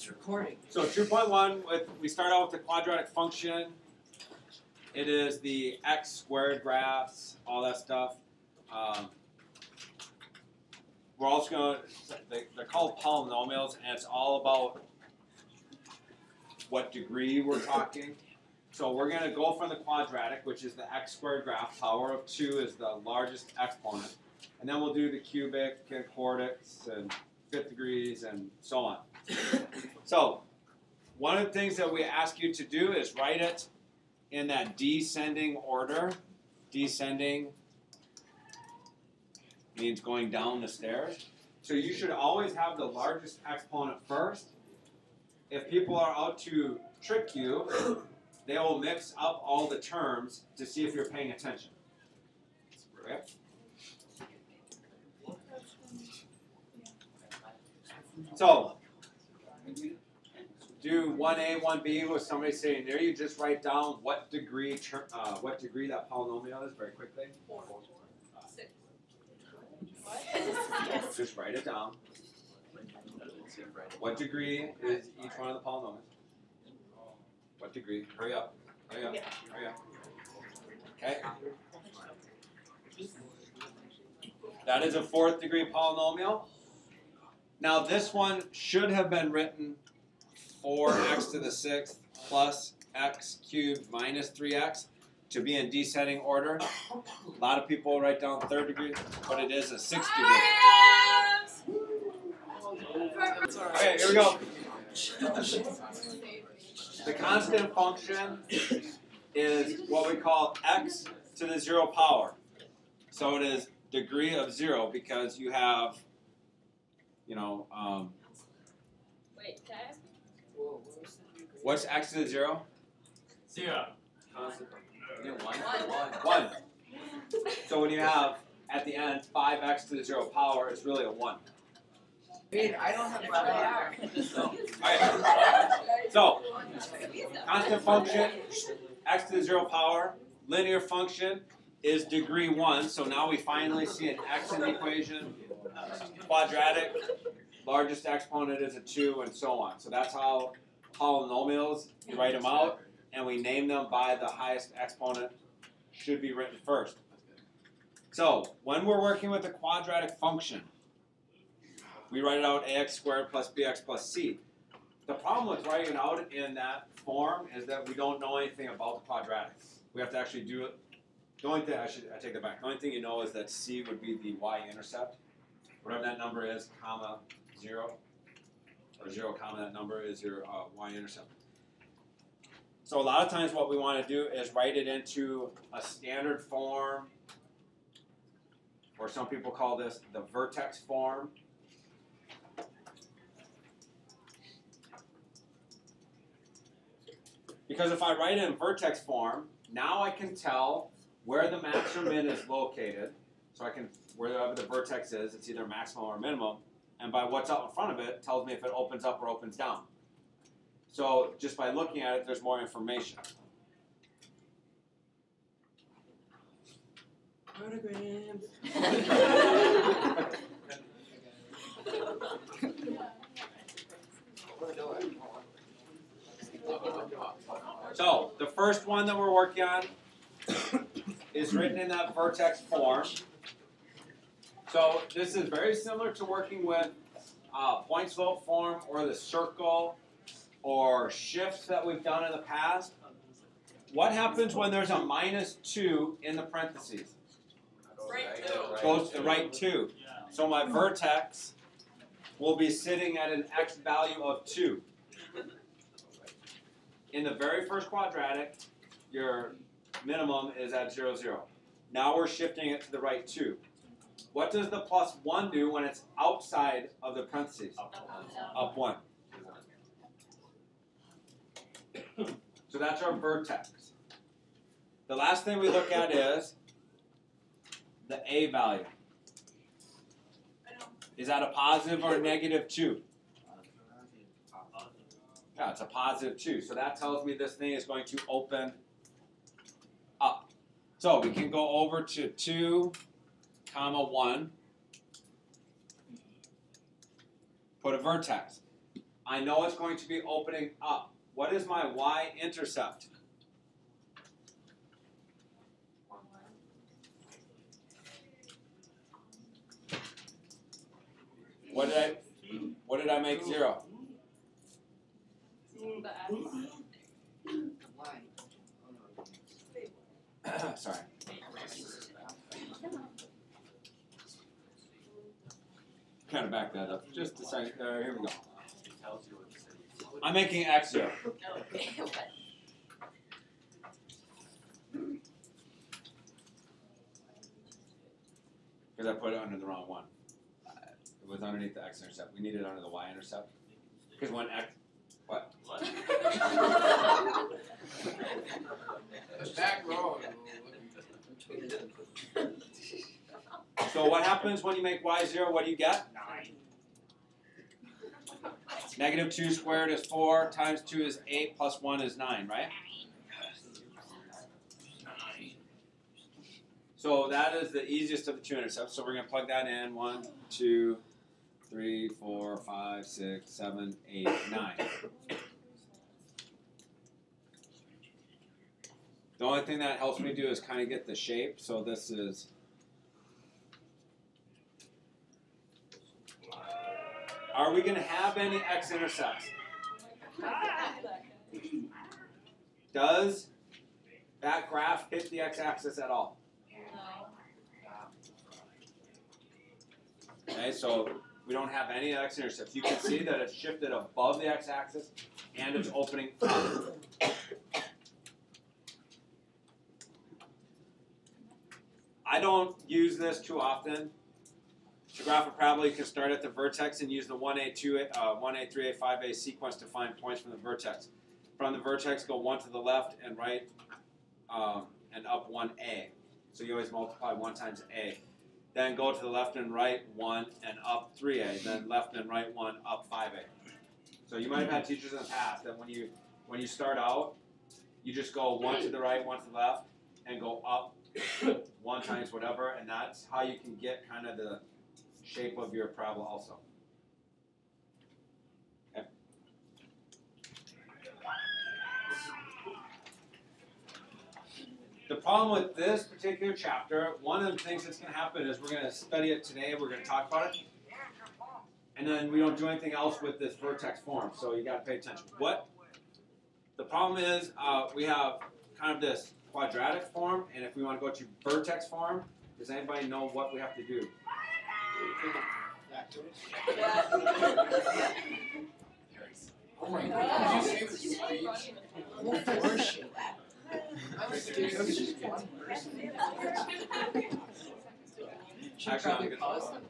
It's recording. So 2.1, we start out with the quadratic function. It is the x squared graphs, all that stuff. We're also going to, they're called polynomials, and it's all about what degree we're talking. So we're going to go from the quadratic, which is the x squared graph. Power of 2 is the largest exponent. And then we'll do the cubic and quartics and fifth degrees and so on. So one of the things that we ask you to do is write it in that descending order. Descending means going down the stairs. So you should always have the largest exponent first. If people are out to trick you, they will mix up all the terms to see if you're paying attention. Okay? So, do 1a, 1b with somebody sitting there. You just write down what degree that polynomial is very quickly. 4. 6. What? Just write it down. What degree is each one of the polynomials? What degree? Hurry up. Hurry up. Hurry up. Okay. That is a 4th degree polynomial. Now this one should have been written 4x to the 6th plus x cubed minus 3x to be in descending order. A lot of people write down 3rd degree, but it is a 6th degree. Okay, here we go. The constant function is what we call x to the 0 power. So it is degree of 0 because you have, Wait, can I ask what's x to the 0? 0. One. So when you have, at the end, 5x to the 0 power, it's really a 1. I don't have my Alright. So, constant function, x to the 0 power, linear function is degree 1. So now we finally see an x in the equation. Quadratic, largest exponent is a 2, and so on. So that's how polynomials, you write them out, and we name them by the highest exponent, should be written first. So when we're working with a quadratic function, we write it out ax squared plus bx plus c. The problem with writing it out in that form is that we don't know anything about the quadratic. We have to actually do it. The only thing, I take that back. The only thing you know is that c would be the y-intercept. Whatever that number is, comma 0, or 0, comma that number is your y-intercept. So a lot of times what we want to do is write it into a standard form, or some people call this the vertex form. Because if I write it in vertex form, now I can tell where the max or min is located. So I can, wherever the vertex is, it's either maximum or minimum. And by what's out in front of it, it tells me if it opens up or opens down. So just by looking at it, there's more information. So the first one that we're working on is written in that vertex form. So this is very similar to working with point slope form or the circle or shifts that we've done in the past. What happens when there's a -2 in the parentheses? Right 2. Goes to the right 2. So my vertex will be sitting at an x value of 2. In the very first quadratic, your minimum is at 0, 0. Now we're shifting it to the right 2. What does the plus 1 do when it's outside of the parentheses? Up 1. So that's our vertex. The last thing we look at is the a value. Is that a positive or a negative 2? Yeah, it's a positive 2. So that tells me this thing is going to open up. So we can go over to 2, comma 1. Put a vertex. I know it's going to be opening up. What is my y-intercept? What did I make 0? Sorry. Kind of back that up. Just a second. Here we go. I'm making x 0. Because I put it under the wrong one. It was underneath the x-intercept. We need it under the y-intercept. Because when x... What? Back row. So what happens when you make y 0? What do you get? 9. Negative 2 squared is 4, times 2 is 8, plus 1 is 9, right? So that is the easiest of the two intercepts. So we're going to plug that in. 1, 2, 3, 4, 5, 6, 7, 8, 9. The only thing that helps me do is kind of get the shape. So this is... Are we going to have any x-intercepts? Does that graph hit the x-axis at all? Okay, so we don't have any x-intercepts. You can see that it's shifted above the x-axis and it's opening up. I don't use this too often. To graph a parabola, you can start at the vertex and use the 1A, 1A, 3A, 5A sequence to find points from the vertex. From the vertex, go 1 to the left and right and up 1A. So you always multiply 1 times A. Then go to the left and right 1 and up 3A. Then left and right 1 up 5A. So you might have had teachers in the past that when you start out, you just go 1 to the right, 1 to the left, and go up 1 times whatever, and that's how you can get kind of the shape of your parabola also. Okay. The problem with this particular chapter, one of the things that's going to happen is we're going to study it today, we're going to talk about it, and then we don't do anything else with this vertex form, so you got to pay attention. What the problem is, we have kind of this quadratic form, and if we want to go to vertex form, does anybody know what we have to do? Oh my God, did you see the speech? I'm scared. It was just one person. Actually, I'm gonna,